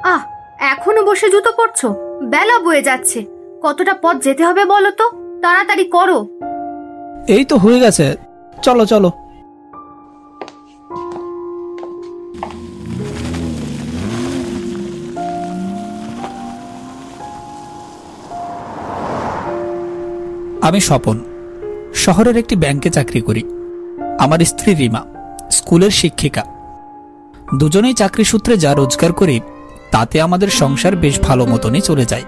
আহ, এখনো বসে জুতো পরছো? বেলা বয়ে যাচ্ছে, কতটা পথ যেতে হবে বলো তো, তাড়াতাড়ি করো। এই তো হয়ে গেছে, চলো চলো। আমি স্বপন, শহরের একটি ব্যাংকে চাকরি করি। আমার স্ত্রী রিমা স্কুলের শিক্ষিকা। দুজনেই চাকরি সূত্রে যা রোজগার করি তাতে আমাদের সংসার বেশ ভালো মতনই চলে যায়।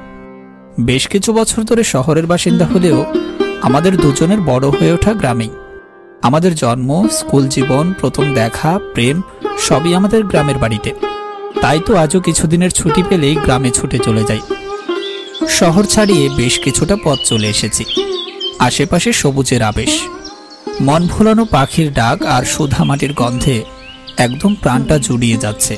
বেশ কিছু বছর ধরে শহরের বাসিন্দা হলেও আমাদের দুজনের বড় হয়ে ওঠা গ্রামেই। আমাদের জন্ম, স্কুল জীবন, প্রথম দেখা, প্রেম সবই আমাদের গ্রামের বাড়িতে। তাই তো আজও কিছুদিনের ছুটি পেলেই গ্রামে ছুটে চলে যাই। শহর ছাড়িয়ে বেশ কিছুটা পথ চলে এসেছি। আশেপাশে সবুজের আবেশ, মন ভোলানো পাখির ডাক আর সুধা মাটির গন্ধে একদম প্রাণটা জুড়িয়ে যাচ্ছে।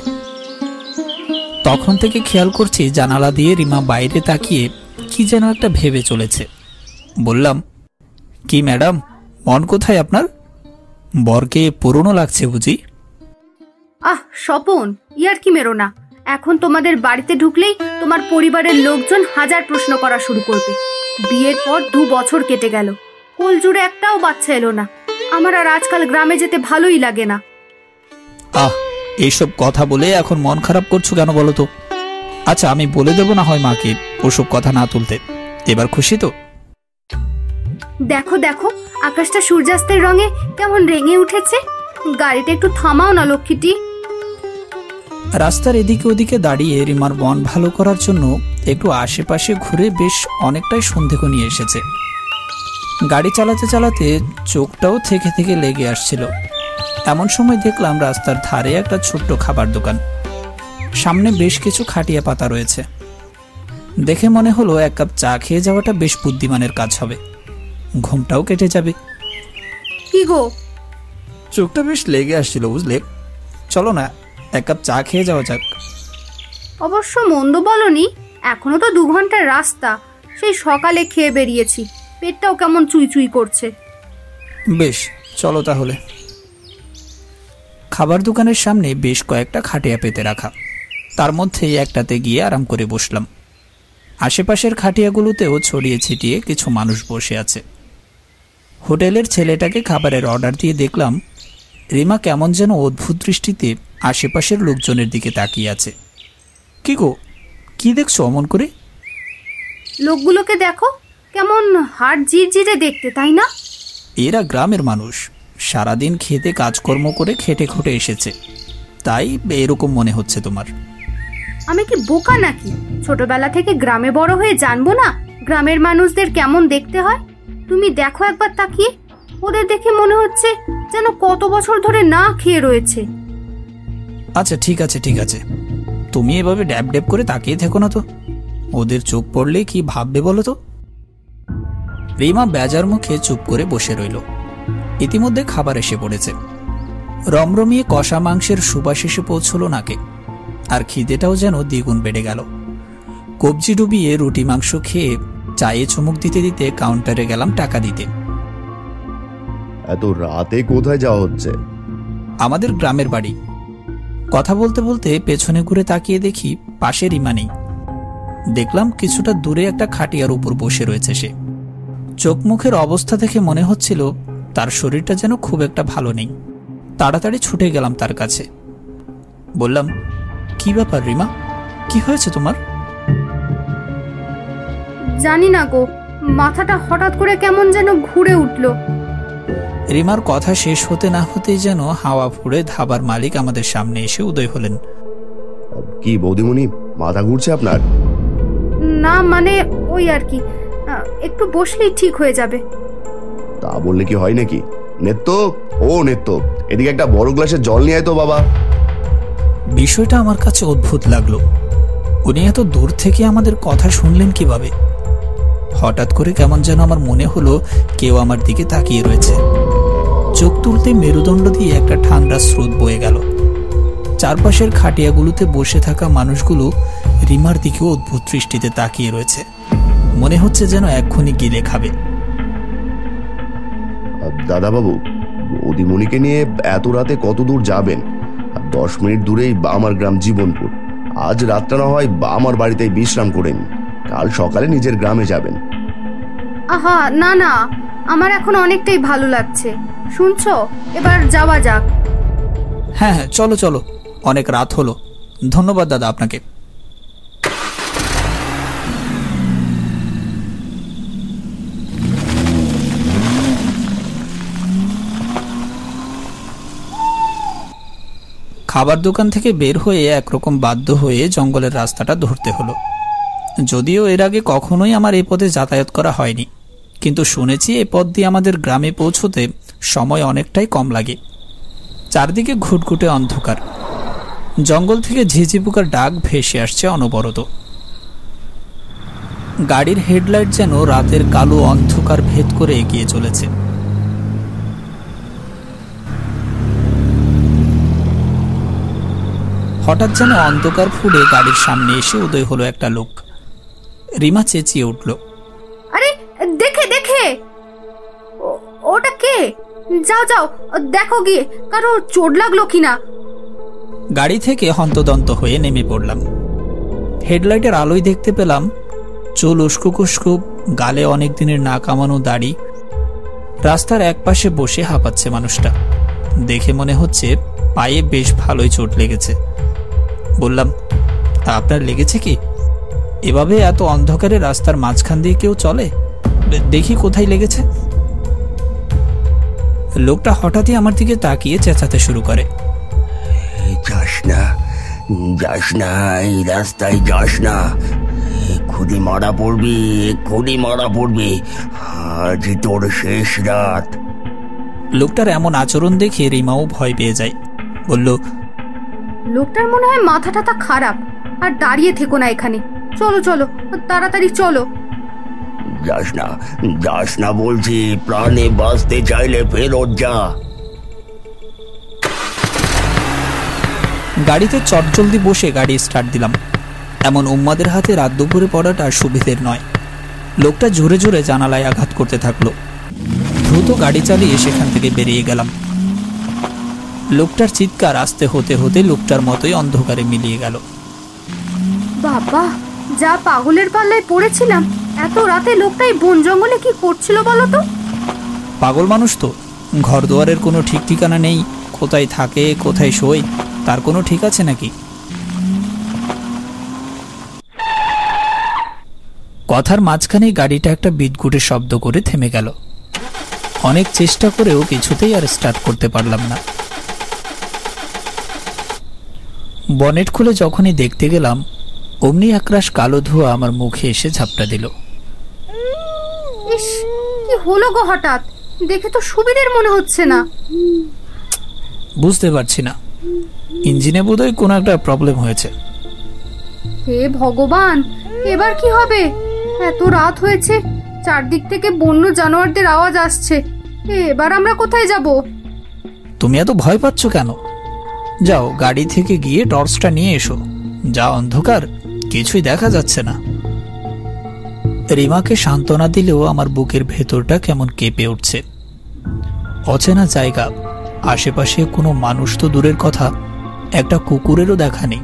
তখন থেকে খেয়াল করছি জানালা দিয়ে রিমা বাইরে তাকিয়ে কি যেন একটা ভেবে চলেছে। বললাম, কি ম্যাডাম, মন কোথায় আপনার? বরকে পুরনো লাগছে বুঝি? আহ স্বপন, ইয়ার কি মেরো না। এখন তোমাদের বাড়িতে ঢুকলেই তোমার পরিবারের লোকজন হাজার প্রশ্ন করা শুরু করবে। বিয়ের পর 2 বছর কেটে গেল, কোল জুড়ে একটাও বাচ্চা এলো না। আমার আর আজকাল গ্রামে যেতে ভালোই লাগে না। আহ, এইসব কথা বলে এখন মন খারাপ করছো কেন বলো তো? আচ্ছা, আমি বলে দেব না হয় মাকে ওসব কথা না তুলতে। এবার খুশি তো? দেখো দেখো, আকাশটা সূর্যাস্তের রঙে কেমন রেঙে উঠেছে। গাড়িটা একটু থামাও না লক্ষ্মীটি। রাস্তার এদিকে ওদিকে দাঁড়িয়ে রিমার মন ভালো করার জন্য একটু আশেপাশে ঘুরে বেশ অনেকটাই সন্দেহ নিয়ে এসেছে। গাড়ি চালাতে চালাতে চোখটাও থেকে থেকে লেগে আসছিল। এমন সময় দেখলাম রাস্তার ধারে একটা ছোট্ট খাবার দোকান। সামনে বেশ কিছু খাটিয়া পাতা রয়েছে। দেখে মনে হলো 1 কাপ চা খেয়ে যাওয়াটা বেশ বুদ্ধিমানের কাজ হবে, ঘুমটাও কেটে যাবে। কি গো, চোখটা বেশ লেগে আসছিল বুঝলে। চলো না 1 কাপ চা খেয়ে যাওয়া যাক। অবশ্য মন্দ বলনি, এখনো তো 2 ঘন্টার রাস্তা। সেই সকালে খেয়ে বেরিয়েছি, পেটটাও কেমন চুই চুই করছে। বেশ, চলো তাহলে। খাবার দোকানের সামনে বেশ কয়েকটা খাটিয়া পেতে রাখা, তার মধ্যে একটাতে গিয়ে আরাম করে বসলাম। আশেপাশের খাটিয়াগুলোতেও ছড়িয়ে ছিটিয়ে কিছু মানুষ বসে আছে। হোটেলের ছেলেটাকে খাবারের অর্ডার দিয়ে দেখলাম রিমা কেমন যেন অদ্ভুত দৃষ্টিতে আশেপাশের লোকজনের দিকে তাকিয়ে আছে। কি গো, কি দেখছো অমন করে? লোকগুলোকে দেখো, কেমন হাড় জিরজিরে দেখতে, তাই না? এরা গ্রামের মানুষ, সারাদিন খেতে কাজকর্ম করে খেটে খুটে এসেছে, তাই এরকম মনে হচ্ছে তোমার। আমি কি বোকা নাকি? ছোটবেলা থেকে গ্রামে বড় হয়ে জানবো না গ্রামের মানুষদের কেমন দেখতে হয়? তুমি দেখো একবার তাকিয়ে, ওদের দেখে মনে হচ্ছে যেন কত বছর ধরে না খেয়ে রয়েছে। আচ্ছা ঠিক আছে ঠিক আছে, তুমি এভাবে ড্যাব ড্যাব করে তাকিয়ে থেকো না তো। ওদের চোখ পড়লে কি ভাববে বলো তো? রিমা বেজার মুখে চুপ করে বসে রইল। ইতিমধ্যে খাবার এসে পড়েছে। রমরমিয়ে কষা মাংসের সুবাস এসে পৌঁছলো নাকে, আর খিদেটাও যেন দ্বিগুণ বেড়ে গেল। কবজি ডুবিয়ে রুটি মাংস খেয়ে চায়ে চুমুক দিতে দিতে কাউন্টারে গেলাম টাকা দিতে। এত রাতে কোথায় যাওয়া হচ্ছে? আমাদের গ্রামের বাড়ি। কথা বলতে বলতে পেছনে ঘুরে তাকিয়ে দেখি পাশে রিমা নেই। দেখলাম কিছুটা দূরে একটা খাটিয়ার উপর বসে রয়েছে সে। চোখ মুখের অবস্থা দেখে মনে হচ্ছিল তার শরীরটা যেন খুব একটা ভালো নেই। তাড়াতাড়ি ছুটে গেলাম তার কাছে। বললাম, কি ব্যাপার রিমা, কি হয়েছে তোমার? জানি না গো, মাথাটা হঠাৎ করে কেমন যেন ঘুরে উঠল। রিমার কথা শেষ হতে না হতেই যেন হাওয়া ফুঁড়ে ধাবার মালিক আমাদের সামনে এসে উদয় হলেন। কি বৌদিমণি, মাথা ঘুরছে আপনার? না মানে ওই আর কি, একটু বসলেই ঠিক হয়ে যাবে। তা বললে কি হয় নাকি? নেত্য, ও নেত্য, এদিকে একটা বড় গ্লাসে জল নিয়ে আয় তো বাবা। বিষয়টা আমার কাছে অদ্ভুত লাগলো। উনি এত দূর থেকে আমাদের কথা শুনলেন কিভাবে? হঠাৎ করে কেমন যেন আমার মনে হলো কেউ আমার দিকে তাকিয়ে রয়েছে। চোখ তুলতে মেরুদণ্ড দিয়ে একটা ঠান্ডা স্রোত বয়ে গেল। চারপাশের খাটিয়াগুলোতে বসে থাকা মানুষগুলো রিমার দিকে অদ্ভুত দৃষ্টিতে তাকিয়ে রয়েছে। মনে হচ্ছে যেন এক্ষুনি গিলে খাবে। দাদা বাবু, বৌদিমণিকে নিয়ে এত রাতে কত দূর যাবেন? 10 মিনিট দূরেই আমার গ্রাম জীবনপুর। আজ রাতটা না হয় আমার বাড়িতেই বিশ্রাম করেন, কাল সকালে নিজের গ্রামে যাবেন। আহা, না না, আমার এখন অনেকটাই ভালো লাগছে। শুনছো, এবার যাওয়া যাক। হ্যাঁ হ্যাঁ, চলো চলো, অনেক রাত হলো। ধন্যবাদ দাদা আপনাকে। খাবার দোকান থেকে বের হয়ে একরকম বাধ্য হয়ে জঙ্গলের রাস্তাটা ধরতে হলো। যদিও এর আগে কখনোই আমার এই পথে যাতায়াত করা হয়নি, কিন্তু শুনেছি এই পথ দিয়ে আমাদের গ্রামে পৌঁছতে সময় অনেকটাই কম লাগে। চারদিকে ঘুটঘুটে অন্ধকার, জঙ্গল থেকে ঝিঝি পোকার ডাক ভেসে আসছে অনবরত। গাড়ির হেডলাইট যেন রাতের কালো অন্ধকার ভেদ করে এগিয়ে চলেছে। হঠাৎ যেন অন্ধকার ফুলে গাড়ির সামনে এসে উদয় হলো একটা লোক। রিমা চেঁচিয়ে উঠল, আরে দেখে দেখে, ওটা কে? যাও যাও, দেখো গিয়ে কারো চোট লাগলো কিনা। গাড়ি থেকে হন্তদন্ত হয়ে নেমে পড়লাম। হেডলাইটের আলোয় দেখতে পেলাম চুল উস্কো কুস্কো, গালে অনেক দিনের না কামানো দাড়ি। রাস্তার একপাশে বসে হাঁপাচ্ছে মানুষটা। দেখে মনে হচ্ছে পায়ে বেশ ভালোই চোট লেগেছে। বললাম, তা আপনার লেগেছে কি? এভাবে এত অন্ধকারে রাস্তার মাঝখান দিয়ে কেউ চলে? দেখি কোথায় লেগেছে। লোকটা হঠাৎই আমার দিকে তাকিয়ে চেঁচাতে শুরু করে, যাস না, যাস না, এই রাস্তায় যাস না, এক্ষুনি মারা পড়বি, এক্ষুনি মারা পড়বি, আজ তোর শেষ রাত। লোকটার এমন আচরণ দেখে রিমাও ভয় পেয়ে যায়। বলল, লোকটার মনে হয় মাথা টাথা খারাপ। আর দাঁড়িয়ে থেকো না এখানে, চলো চলো, তাড়াতাড়ি চলো। যাস না, যাস না বলছি, প্রাণে বাঁচতে চাইলে ফেরত যা। গাড়িতে চটজলদি বসে গাড়ি স্টার্ট দিলাম। এমন উম্মাদের হাতে রাত দুপুরে পড়াটা সুবিধের নয়। লোকটা জোরে জোরে জানালায় আঘাত করতে থাকলো। দ্রুত গাড়ি চালিয়ে সেখান থেকে বেরিয়ে গেলাম। লোকটার চিৎকার আস্তে হতে হতে লোকটার মতোই অন্ধকারে মিলিয়ে গেল। বাবা, যা পাগলের পাল্লায় পড়েছিলাম। এত রাতে লোকটাই বন জঙ্গলে কি করছিল বলো তো? পাগল মানুষ তো, ঘর দুয়ারের কোনো ঠিক ঠিকানা নেই। কোথায় থাকে, কোথায় শোয়, তার কোনো ঠিক আছে নাকি? কথার মাঝখানে গাড়িটা একটা বিদঘুটে শব্দ করে থেমে গেল। অনেক চেষ্টা করেও কিছুতেই আর স্টার্ট করতে পারলাম না। বনেট খুলে যখনই দেখতে গেলাম, অমনি একরাশ কালো ধোঁয়া আমার মুখে এসে ঝাপটা দিল। ইস, কি হলো গো হঠাৎ? দেখে তো সুবিধের মনে হচ্ছে না। বুঝতে পারছি না, ইঞ্জিনে বোধহয় কোনো একটা প্রবলেম হয়েছে। হে ভগবান, এবার কি হবে? এত রাত হয়েছে, চারদিক থেকে বন্য জানোয়ারদের আওয়াজ আসছে। এবার আমরা কোথায় যাব? তুমি এত ভয় পাচ্ছ কেন? যাও, গাড়ি থেকে গিয়ে টর্চটা নিয়ে এসো। যা অন্ধকার, কিছুই দেখা যাচ্ছে না। রিমাকে সান্ত্বনা দিলেও আমার বুকের ভেতরটা কেমন কেঁপে উঠছে। অচেনা জায়গা, আশেপাশে কোনো মানুষ তো দূরের কথা, একটা কুকুরেরও দেখা নেই।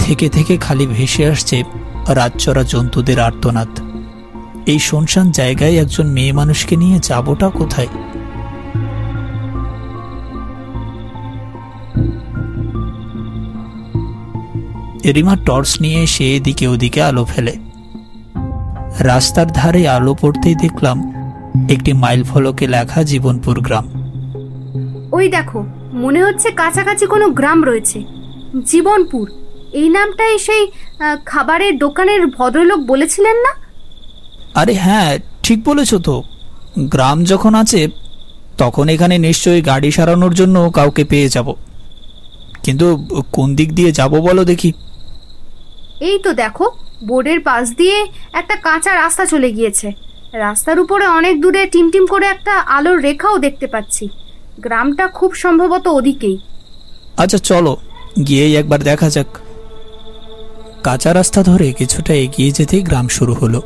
থেকে থেকে খালি ভেসে আসছে রাতচরা জন্তুদের আর্তনাদ। এই শুনশান জায়গায় একজন মেয়ে মানুষকে নিয়ে যাবোটা কোথায়? রিমা টর্চ নিয়ে এসে এদিকে ওদিকে আলো ফেলে। রাস্তার ধারে আলো পড়তেই দেখলাম একটি মাইল ফলকে লেখা জীবনপুর গ্রাম। ওই দেখো, মনে হচ্ছে কাছাকাছি কোনো গ্রাম রয়েছে। জীবনপুর, এই নামটাই সেই খাবারের দোকানের ভদ্রলোক বলেছিলেন না? আরে হ্যাঁ, ঠিক বলেছ তো। গ্রাম যখন আছে তখন এখানে নিশ্চয়ই গাড়ি সারানোর জন্য কাউকে পেয়ে যাব। কিন্তু কোন দিক দিয়ে যাব বলো দেখি। এই তো দেখো, বোর্ডের পাশ দিয়ে একটা কাঁচা রাস্তা চলে গিয়েছে। রাস্তার উপরে অনেক দূরে টিমটিম করে একটা আলোর রেখাও দেখতে পাচ্ছি। গ্রামটা খুব সম্ভবত ওদিকেই। আচ্ছা চলো, গিয়েই একবার দেখা যাক। কাঁচা রাস্তা ধরে কিছুটা এগিয়ে যেতেই গ্রাম শুরু হলো।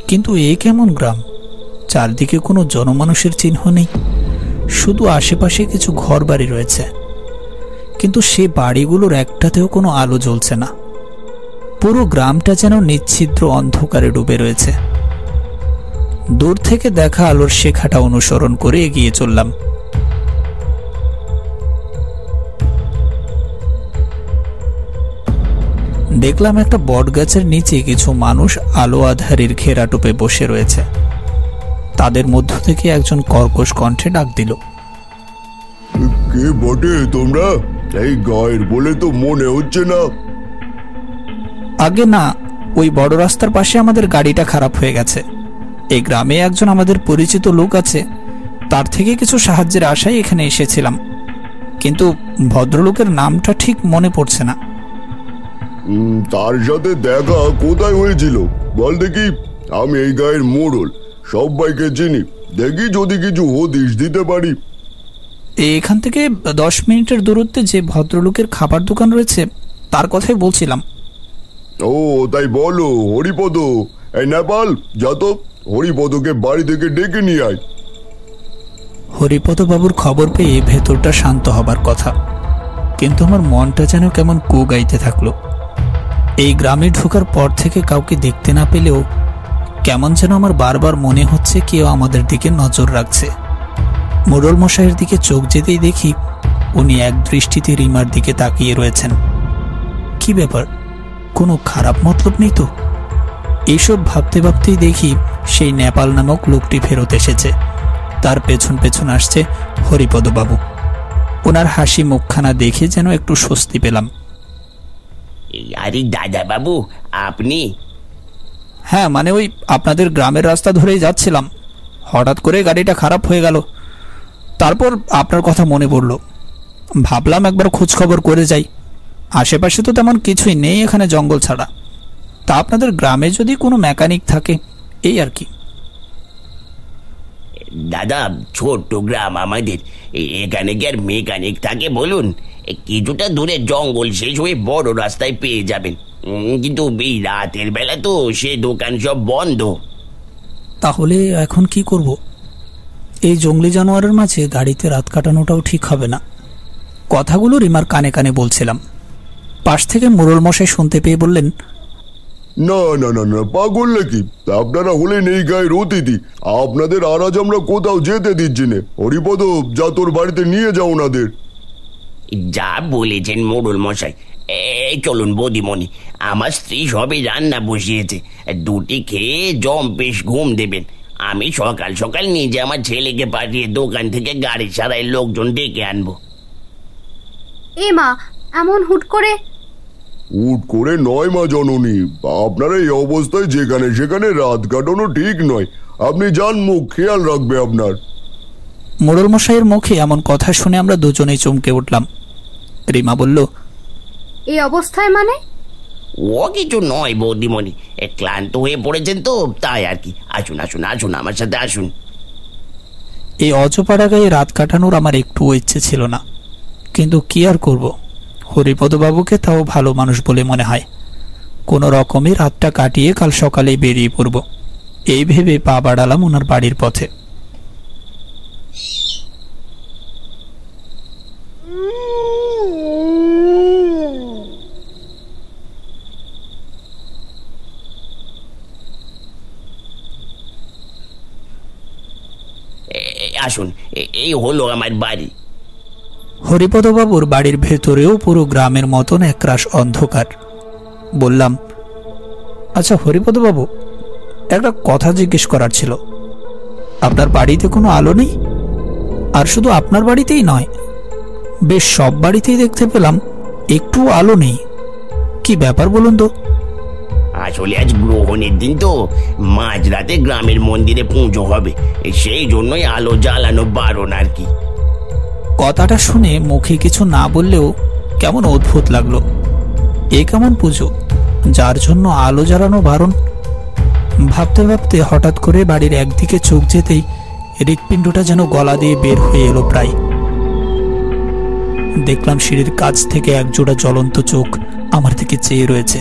কিন্তু এ কেমন গ্রাম? চারদিকে কোনো জনমানুষের চিহ্ন নেই, শুধু আশেপাশে কিছু ঘর বাড়ি রয়েছে। কিন্তু সে বাড়িগুলোর একটাতেও কোনো আলো জ্বলছে না। পুরো গ্রামটা যেন নিচ্ছিদ্র অন্ধকারে ডুবে রয়েছে। দূর থেকে দেখা আলোর শেখাটা অনুসরণ করে এগিয়ে চললাম। দেখলাম একটা বটগাছের নিচে কিছু মানুষ আলো আধারের ঘেরাটোপে বসে রয়েছে। তাদের মধ্য থেকে একজন কর্কশ কণ্ঠে ডাক দিল, কে বটে তোমরা? এই গায়ের বলে তো মনে হচ্ছে না। আগে না, ওই বড় রাস্তার পাশে আমাদের গাড়িটা খারাপ হয়ে গেছে। এই গ্রামে একজন আমাদের পরিচিত লোক আছে, তার থেকে কিছু সাহায্যের আশায় এখানে এসেছিলাম, কিন্তু ভদ্রলোকের নামটা ঠিক মনে পড়ছে না। তার সাথে দেখা কোথায় হয়েছিল বল দেখি? আমি এই গায়ের মোড়ল, সবাইকে চিনি, দেখি যদি কিছু হদিশ দিতে পারি। এখান থেকে 10 মিনিটের দূরত্বে যে ভদ্রলোকের খাবার দোকান রয়েছে তার কথাই বলছিলাম। ও তাই বলো। হরিপদ, এই নেপাল যা তো, হরিপদকে বাড়ি থেকে ডেকে নিয়ে আয়। হরিপদ বাবুর খবর পেয়ে ভেতরটা শান্ত হবার কথা, কিন্তু আমার মনটা যেন কেমন কু গাইতে থাকলো। এই গ্রামে ঢোকার পর থেকে কাউকে দেখতে না পেলেও কেমন যেন আমার বারবার মনে হচ্ছে কেউ আমাদের দিকে নজর রাখছে। মোড়ল মশাইয়ের দিকে চোখ যেতেই দেখি উনি এক দৃষ্টিতে রিমার দিকে তাকিয়ে রয়েছেন। কি ব্যাপার, কোনো খারাপ মতলব নেই তো? এইসব ভাবতে ভাবতেই দেখি সেই নেপাল নামক লোকটি ফেরত এসেছে। তার পেছন পেছন আসছে হরিপদ বাবু। ওনার হাসি মুখখানা দেখে যেন একটু স্বস্তি পেলাম। আরে দাদা বাবু, আপনি? হ্যাঁ, মানে ওই আপনাদের গ্রামের রাস্তা ধরেই যাচ্ছিলাম, হঠাৎ করে গাড়িটা খারাপ হয়ে গেল। তারপর আপনার কথা মনে পড়ল, ভাবলাম একবার খোঁজ খবর করে যাই। আশেপাশে তো তেমন কিছুই নেই এখানে জঙ্গল ছাড়া। তা আপনাদের গ্রামে যদি কোনো মেকানিক থাকে, এই আর কি। দাদা, ছোট্ট গ্রাম আমাদের, এখানে কি আর মেকানিক থাকে বলুন? কিছুটা দূরে জঙ্গল শেষ হয়ে বড় রাস্তায় পেয়ে যাবেন, কিন্তু এই রাতের বেলা তো সে দোকান সব বন্ধ। তাহলে এখন কি করব? এই জঙ্গলি জানোয়ারের মাঝে গাড়িতে রাত কাটানোটাও ঠিক হবে না। কথাগুলো রিমার কানে কানে বলছিলাম। পাশ থেকে মোড়ল মশাই শুনতে পেয়ে বললেন, না না না না, পাগল নাকি? আপনারা হলেন এই গায়ের অতিথি, আপনাদের আর আজ আমরা কোথাও যেতে দিচ্ছি না। হরিপদ, যা তোর বাড়িতে নিয়ে যাও ওনাদের। যা বলেছেন মোড়ল মশাই। এই চলুন বৌদিমণি, আমার স্ত্রী সবে রান্না বসিয়েছে, দুটি খেয়ে জম্পেশ ঘুম দেবেন। আমি সকাল সকাল নিজে আমার ছেলেকে পাঠিয়ে দোকান থেকে গাড়ি সারাই লোকজন ডেকে আনবো। এ মা, এমন হুট করে? হুট করে নয় মা জননী, আপনারা এই অবস্থায় যেখানে সেখানে রাত কাটানো ঠিক নয়। আপনি যান, মুখ খেয়াল রাখবে আপনার। মোড়ল মশাইয়ের মুখে এমন কথা শুনে আমরা দুজনেই চমকে উঠলাম। রিমা বলল, এই অবস্থায় মানে? ও কিছু নয় বৌদিমণি, ক্লান্ত হয়ে পড়েছেন তো তাই আর কি। আসুন আসুন আসুন, আমার সাথে আসুন। এই অজপাড়া গায়ে রাত কাটানোর আমার একটুও ইচ্ছে ছিল না, কিন্তু কি আর করব, হরিপদ বাবুকে তাও ভালো মানুষ বলে মনে হয়। কোনো রকমে রাতটা কাটিয়ে কাল সকালে বেরিয়ে পড়ব, এই ভেবে পা বাড়ালাম ওনার বাড়ির পথে। আসুন, এই হলো আমার বাড়ি। হরিপদবাবুর বাড়ির ভেতরেও পুরো গ্রামের মতন একরাশ অন্ধকার। বললাম, আচ্ছা হরিপদবাবু, একটা কথা জিজ্ঞেস করার ছিল। আপনার বাড়িতে কোনো আলো নেই? আর শুধু আপনার বাড়িতেই নয়, বেশ সব বাড়িতেই দেখতে পেলাম একটু আলো নেই। কি ব্যাপার বলুন তো? আসলে আজ গ্রহণের দিন তো, মাঝরাতে গ্রামের মন্দিরে পুজো হবে, সেই জন্যই আলো জ্বালানো বারণ আর কি। কথাটা শুনে মুখে কিছু না বললেও কেমন অদ্ভুত লাগলো। এ কেমন পুজো যার জন্য আলো জ্বালানো বারণ? ভাবতে ভাবতে হঠাৎ করে বাড়ির একদিকে চোখ যেতেই হৃৎপিণ্ডটা যেন গলা দিয়ে বের হয়ে এলো প্রায়। দেখলাম সিঁড়ির কাছ থেকে একজোড়া জ্বলন্ত চোখ আমার দিকে চেয়ে রয়েছে।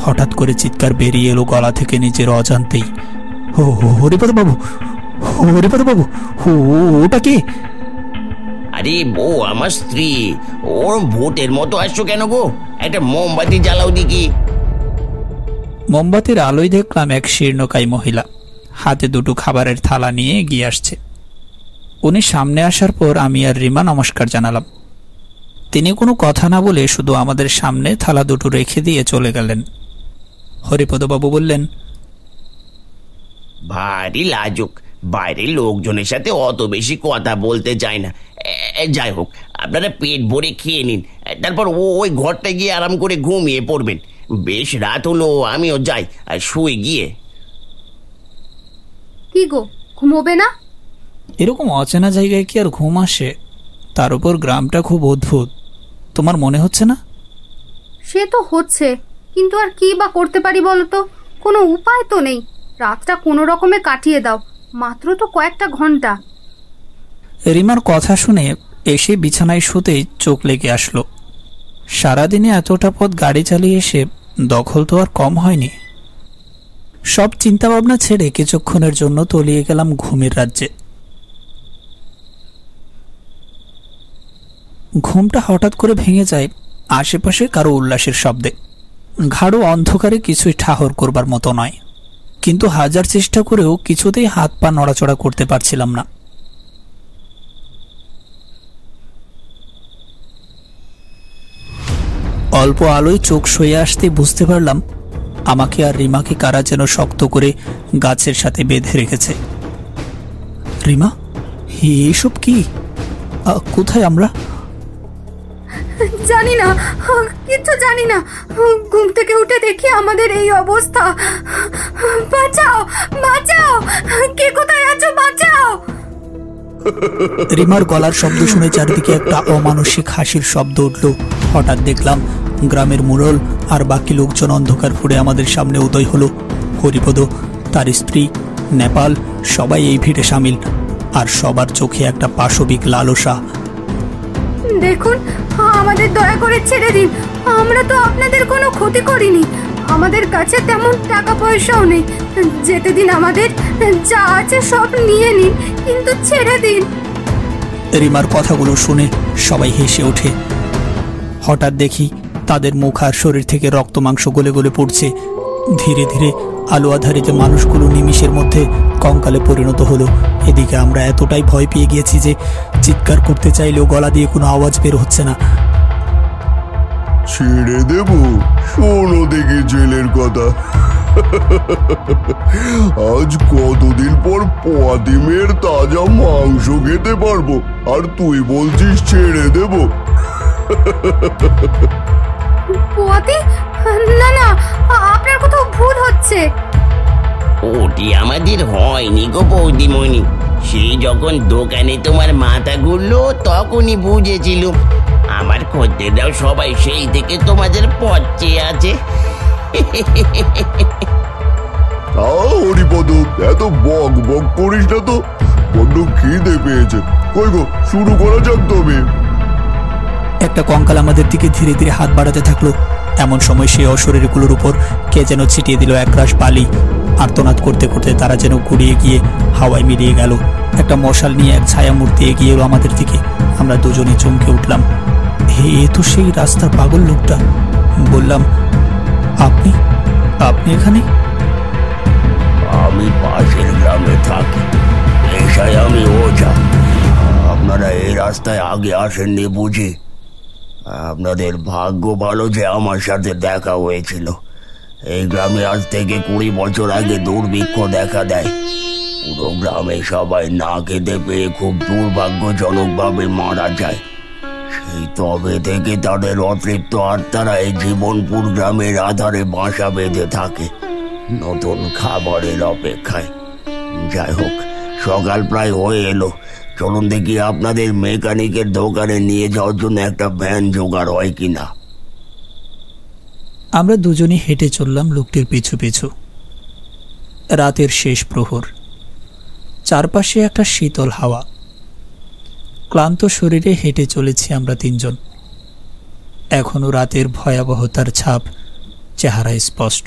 হঠাৎ করে চিৎকার বেরিয়ে এলো গলা থেকে নিজের অজান্তেই, হরিপদ বাবু, হরিপদ বাবু, ওটা কে? আরে বউ আমার স্ত্রী, ওর ভূতের মতো আসছো কেন গো? একটা মোমবাতি জ্বালাও দেখি। মোমবাতির আলোয় দেখলাম এক শীর্ণকায় মহিলা হাতে দুটো খাবারের থালা নিয়ে এগিয়ে আসছে। উনি সামনে আসার পর আমি আর রিমা নমস্কার জানালাম। তিনি কোনো কথা না বলে শুধু আমাদের সামনে থালা দুটো রেখে দিয়ে চলে গেলেন। হরিপদবাবু বললেন, ভারী লাজুক, বাইরের লোকজনের সাথে অত বেশি কথা বলতে চায় না। যাই হোক, আপনারা পেট ভরে খেয়ে নিন, তারপর ওই ঘরটায় গিয়ে আরাম করে ঘুমিয়ে পড়বেন। বেশ রাত হলো, আমিও যাই আর শুয়ে গিয়ে। কি গো, ঘুমোবে না? এরকম অচেনা জায়গায় কি আর ঘুম আসে? তার উপর গ্রামটা খুব অদ্ভুত, তোমার মনে হচ্ছে না? সে তো হচ্ছে, কিন্তু আর কি বা করতে পারি বলো তো? কোনো উপায় তো নেই। রাতটা কোনো রকমে কাটিয়ে দাও, মাত্র তো কয়েকটা ঘন্টা। রিমার কথা শুনে এসে বিছানায় শুতেই চোখ লেগে আসলো। সারাদিনে এতটা পথ গাড়ি চালিয়ে এসে দখল তো আর কম হয়নি। সব চিন্তা ভাবনা ছেড়ে কিছুক্ষণের জন্য তলিয়ে গেলাম ঘুমের রাজ্যে। ঘুমটা হঠাৎ করে ভেঙে যায় আশেপাশে কারো উল্লাসের শব্দে। গাঢ় অন্ধকারে কিছুই ঠাহর করবার মতো নয়, কিন্তু হাজার চেষ্টা করেও কিছুতেই হাত পা নড়াচড়া করতে পারছিলাম না। অল্প আলোয় চোখ সয়ে আসতে বুঝতে পারলাম আমাকে আর রিমাকে কারা যেন শক্ত করে গাছের সাথে বেঁধে রেখেছে। রিমা, এইসব কি? কোথায় আমরা? জানি না, কিচ্ছু জানি না। ঘুম থেকে উঠে দেখি আমাদের এই অবস্থা। বাঁচাও, বাঁচাও, কে কোথায় আছো? বাঁচাও। রিমার গলার শব্দ শুনে চারিদিকে একটা অমানসিক হাসির শব্দ উঠল। হঠাৎ দেখলাম গ্রামের মুরল আর বাকি লোকজন অন্ধকার ফুঁড়ে আমাদের সামনে উদয় হলো। হরিপদ, তার স্ত্রী, নেপাল, সবাই এই ভিড়ে সামিল, আর সবার চোখে একটা পাশবিক লালসা। দেখুন, আমাদের দয়া করে ছেড়ে দিন। আমরা তো আপনাদের কোনো ক্ষতি করিনি। আমাদের কাছে তেমন টাকা পয়সাও নেই। যেতে দিন, আমাদের যা আছে সব নিয়ে নিন, কিন্তু ছেড়ে দিন। রিমার কথাগুলো শুনে সবাই হেসে ওঠে। হঠাৎ দেখি তাদের মুখ আর শরীর থেকে রক্ত মাংস গলে গলে পড়ছে। ধীরে ধীরে আলো আধারিত মানুষগুলো নিমিষের মধ্যে কঙ্কালে পরিণত হলো। এদিকে আমরা এতটাই ভয় পেয়ে গিয়েছি যে চিৎকার করতে চাইলেও গলা দিয়ে কোনো আওয়াজ বের হচ্ছে না। ছেড়ে দেব? শোনো দেখি জেলের কথা। আজ কতদিন পর পোয়াতিমের তাজা মাংস খেতে পারবো, আর তুই বলছিস ছেড়ে দেব? পোয়াতি? না না, আপনার কোথাও ভুল হচ্ছে। ওটি আমাদের হয়নি গো বৌদিমণি। সেই যখন দোকানে তোমার মাথা ঘুরলো তখনই বুঝেছিল। আমার খদ্দেররাও সবাই সেই থেকে তোমাদের পথ চেয়ে আছে। হরিপদ, এত বক বক করিস না তো, বড্ড খিদে পেয়েছে। কই গো, শুরু করা যাক তবে। একটা কঙ্কাল আমাদের দিকে ধীরে ধীরে হাত বাড়াতে থাকলো। এমন সময় সেই অশরীরগুলোর উপর কে যেন ছিটিয়ে দিল একরাশ বালি। আর্তনাদ করতে করতে তারা যেন গুড়িয়ে গিয়ে হাওয়ায় মিলিয়ে গেল। একটা মশাল নিয়ে এক ছায়া মূর্তি এগিয়ে এলো আমাদের দিকে। আমরা দুজনে চমকে উঠলাম। এ তো সেই রাস্তার পাগল লোকটা। বললাম, আপনি আপনি এখানে? আমি পাশের গ্রামে থাকি, পেশায় আমি ওঝা। আপনারা এই রাস্তায় আগে আসেননি বুঝি? আপনাদের ভাগ্য ভালো যে আমার সাথে দেখা হয়েছিল। এই গ্রামে আজ থেকে 20 বছর আগে দুর্ভিক্ষ দেখা দেয়। পুরো গ্রামে সবাই না খেতে পেয়ে খুব দুর্ভাগ্যজনকভাবে মারা যায়। সেই তবে থেকে তাদের অতৃপ্ত আত্মারা এই জীবনপুর গ্রামের আধারে বাসা বেঁধে থাকে, নতুন খাবারের অপেক্ষায়। যাই হোক, সকাল প্রায় হয়ে এলো। চলুন দেখি আপনাদের মেকানিকের দোকানে নিয়ে যাওয়ার জন্য একটা ভ্যান জোগাড় হয় কিনা। আমরা দুজনে হেঁটে চললাম লোকটির পিছু পিছু। রাতের শেষ প্রহর, চারপাশে একটা শীতল হাওয়া। ক্লান্ত শরীরে হেঁটে চলেছি আমরা তিনজন। এখনো রাতের ভয়াবহতার ছাপ চেহারায় স্পষ্ট।